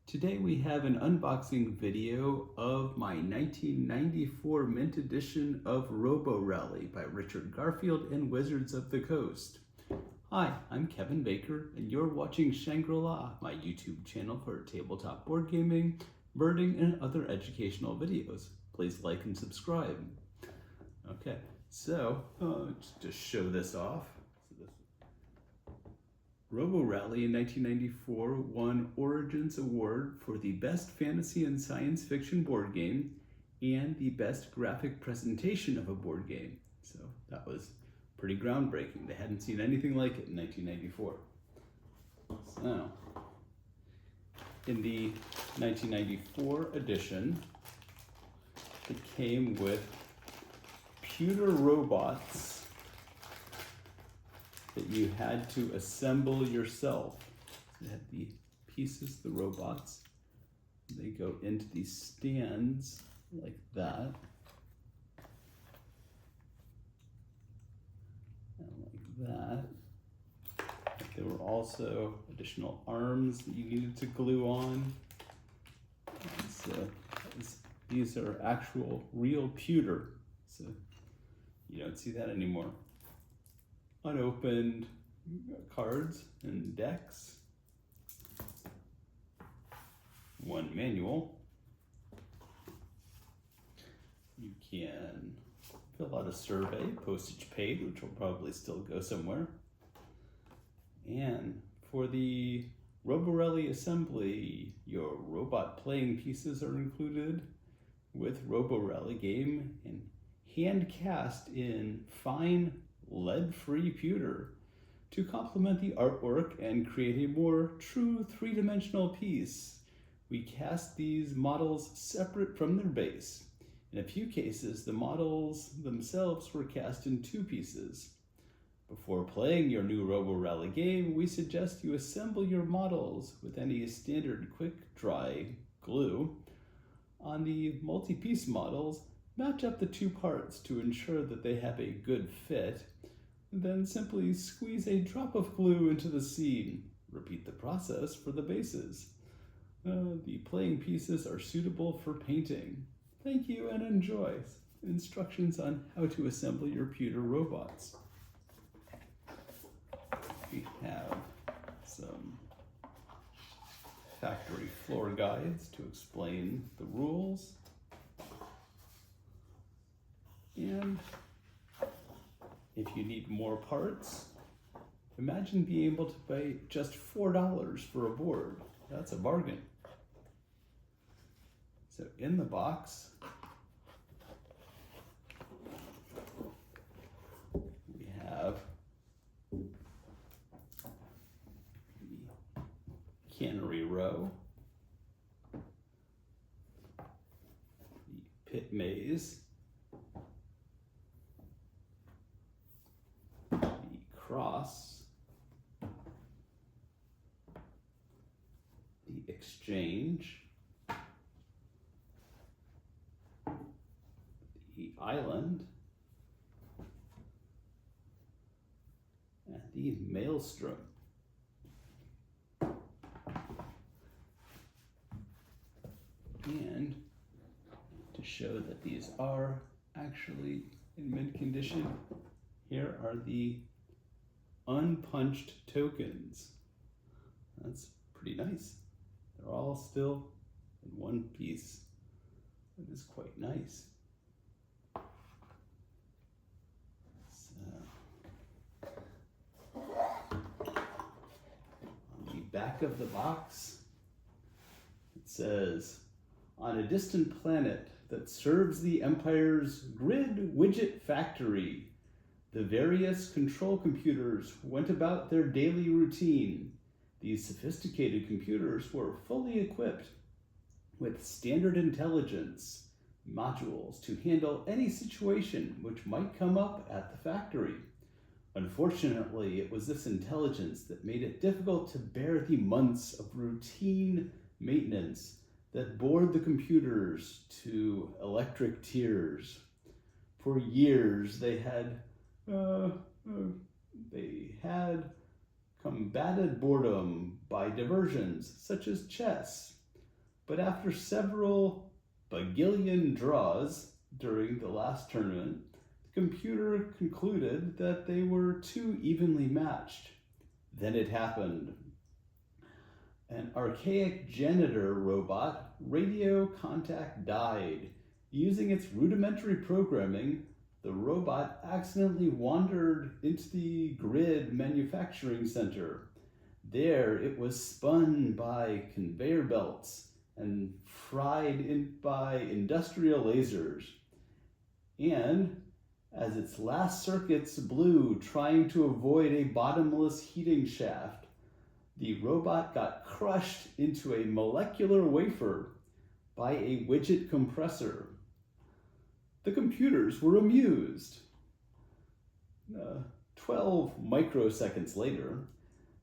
Today we have an unboxing video of my 1994 mint edition of Robo Rally by Richard Garfield and Wizards of the Coast. Hi, I'm Kevin Baker and you're watching Shangri-La, my YouTube channel for tabletop board gaming, birding, and other educational videos. Please like and subscribe. Okay, so just show this off. Robo Rally in 1994 won Origins Award for the Best Fantasy and Science Fiction Board Game and the Best Graphic Presentation of a Board Game. So that was pretty groundbreaking. They hadn't seen anything like it in 1994. So, in the 1994 edition, it came with pewter robots that you had to assemble yourself. They had the pieces, the robots. They go into these stands like that. And like that. There were also additional arms that you needed to glue on. And so these are actual real pewter. So you don't see that anymore. Unopened cards and decks, one manual. You can fill out a survey, postage paid, which will probably still go somewhere. And for the Robo Rally assembly, your robot playing pieces are included with Robo Rally game and hand cast in fine lead-free pewter to complement the artwork and create a more true three-dimensional piece. We cast these models separate from their base. In a few cases, the models themselves were cast in two pieces. Before playing your new Robo Rally game, we suggest you assemble your models with any standard quick-dry glue. On the multi-piece models, match up the two parts to ensure that they have a good fit. Then simply squeeze a drop of glue into the seam. Repeat the process for the bases. The playing pieces are suitable for painting. Thank you and enjoy. Instructions on how to assemble your pewter robots. We have some factory floor guides to explain the rules. And if you need more parts, imagine being able to pay just $4 for a board. That's a bargain. So in the box, we have the cannery row, the pit maze, cross, the exchange, the island, and the maelstrom. And to show that these are actually in mint condition, here are the unpunched tokens. That's pretty nice. They're all still in one piece. That is quite nice. So, on the back of the box, it says, on a distant planet that serves the Empire's grid widget factory, the various control computers went about their daily routine. These sophisticated computers were fully equipped with standard intelligence modules to handle any situation which might come up at the factory. Unfortunately, it was this intelligence that made it difficult to bear the months of routine maintenance that bored the computers to electric tears. For years, they had combated boredom by diversions such as chess, but after several bagillion draws during the last tournament, the computer concluded that they were too evenly matched. Then it happened. An archaic janitor robot, Radio Contact, died. Using its rudimentary programming, the robot accidentally wandered into the grid manufacturing center. There it was spun by conveyor belts and fried by industrial lasers. And as its last circuits blew trying to avoid a bottomless heating shaft, the robot got crushed into a molecular wafer by a widget compressor. The computers were amused. 12 microseconds later,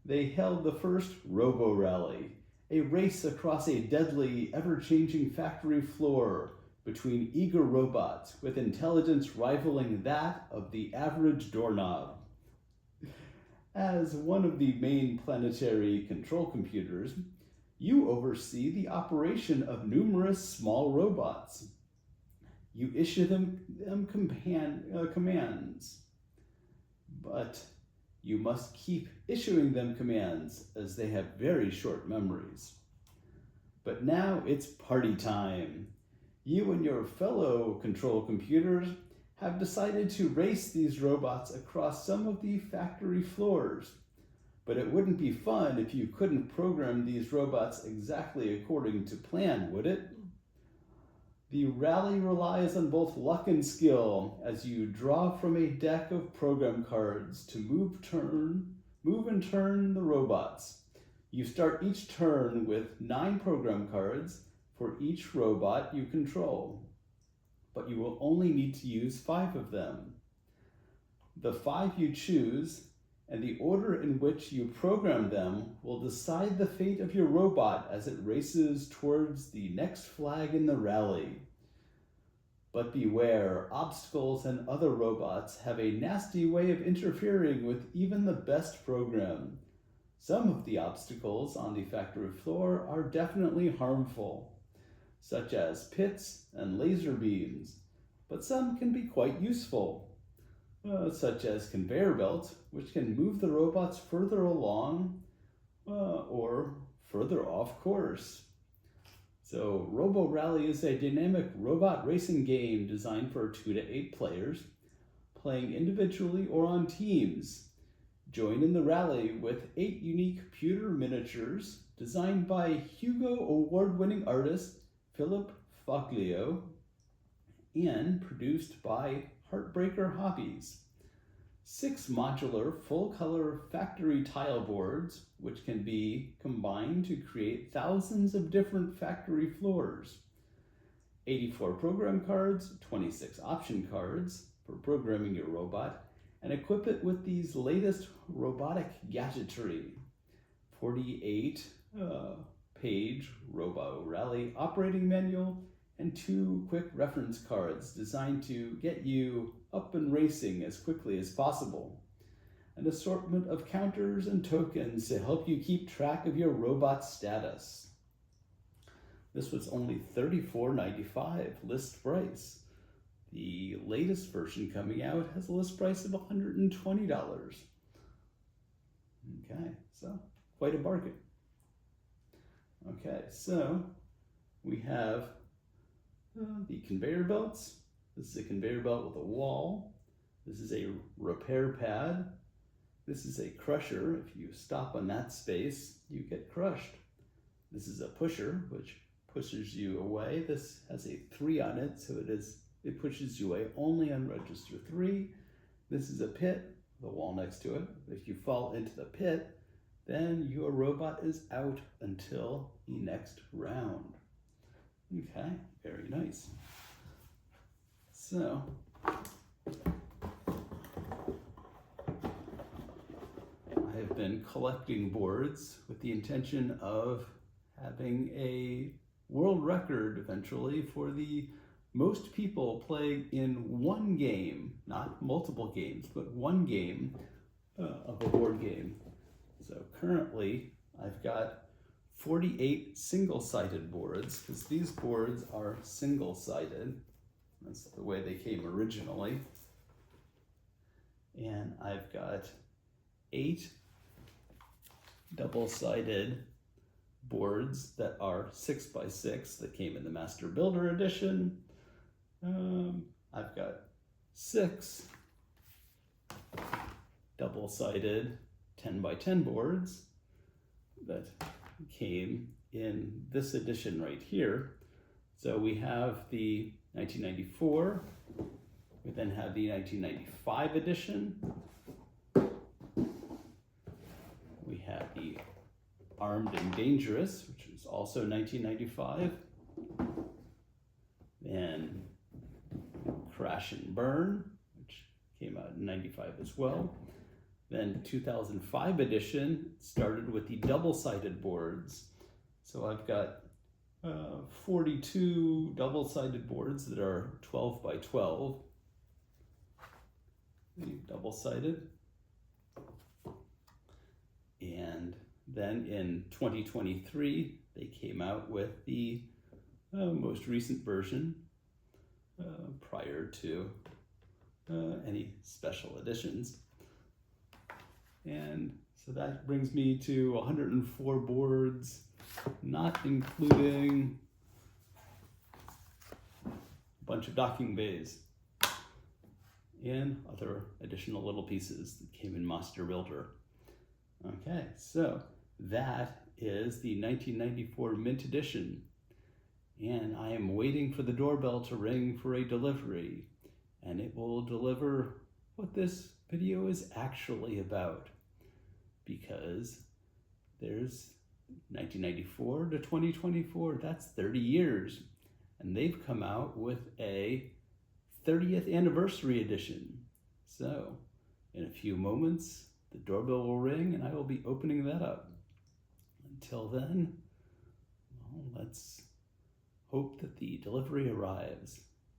they held the first Robo Rally, a race across a deadly, ever-changing factory floor between eager robots with intelligence rivaling that of the average doorknob. As one of the main planetary control computers, you oversee the operation of numerous small robots. You issue them commands, but you must keep issuing them commands as they have very short memories. But now it's party time. You and your fellow control computers have decided to race these robots across some of the factory floors. But it wouldn't be fun if you couldn't program these robots exactly according to plan, would it? The rally relies on both luck and skill as you draw from a deck of program cards to move and turn the robots. You start each turn with 9 program cards for each robot you control, but you will only need to use 5 of them. The 5 you choose and the order in which you program them will decide the fate of your robot as it races towards the next flag in the rally. But beware, obstacles and other robots have a nasty way of interfering with even the best program. Some of the obstacles on the factory floor are definitely harmful, such as pits and laser beams, but some can be quite useful, such as conveyor belts, which can move the robots further along or further off course. So Robo Rally is a dynamic robot racing game designed for 2 to 8 players, playing individually or on teams. Join in the rally with 8 unique pewter miniatures designed by Hugo Award-winning artist Philip Foglio and produced by Heartbreaker Hobbies. 6 modular full-color factory tile boards, which can be combined to create thousands of different factory floors. 84 program cards, 26 option cards for programming your robot, and equip it with these latest robotic gadgetry. 48 page Robo Rally operating manual, and 2 quick reference cards designed to get you up and racing as quickly as possible. An assortment of counters and tokens to help you keep track of your robot status. This was only $34.95 list price. The latest version coming out has a list price of $120. Okay, so quite a bargain. Okay, so we have the conveyor belts. This is a conveyor belt with a wall. This is a repair pad. This is a crusher. If you stop on that space, you get crushed. This is a pusher, which pushes you away. This has a 3 on it, so it pushes you away only on register 3. This is a pit, the wall next to it. If you fall into the pit, then your robot is out until the next round. Okay, very nice. So, I have been collecting boards with the intention of having a world record eventually for the most people playing in one game, not multiple games, but one game of a board game. So currently I've got 48 single-sided boards, because these boards are single-sided. That's the way they came originally. And I've got 8 double-sided boards that are 6x6 that came in the Master Builder edition. I've got 6 double-sided 10x10 boards that came in this edition right here. So we have the 1994, we then have the 1995 edition, we have the Armed and Dangerous, which is also 1995, then Crash and Burn, which came out in 95 as well. Then 2005 edition started with the double-sided boards. So I've got 42 double-sided boards that are 12x12. Double-sided. And then in 2023, they came out with the most recent version prior to any special editions. And so that brings me to 104 boards, not including a bunch of docking bays and other additional little pieces that came in Master Builder. Okay, so that is the 1994 Mint Edition. And I am waiting for the doorbell to ring for a delivery. And it will deliver what this video is actually about. Because there's 1994 to 2024, that's 30 years. And they've come out with a 30th anniversary edition. So in a few moments, the doorbell will ring and I will be opening that up. Until then, well, let's hope that the delivery arrives.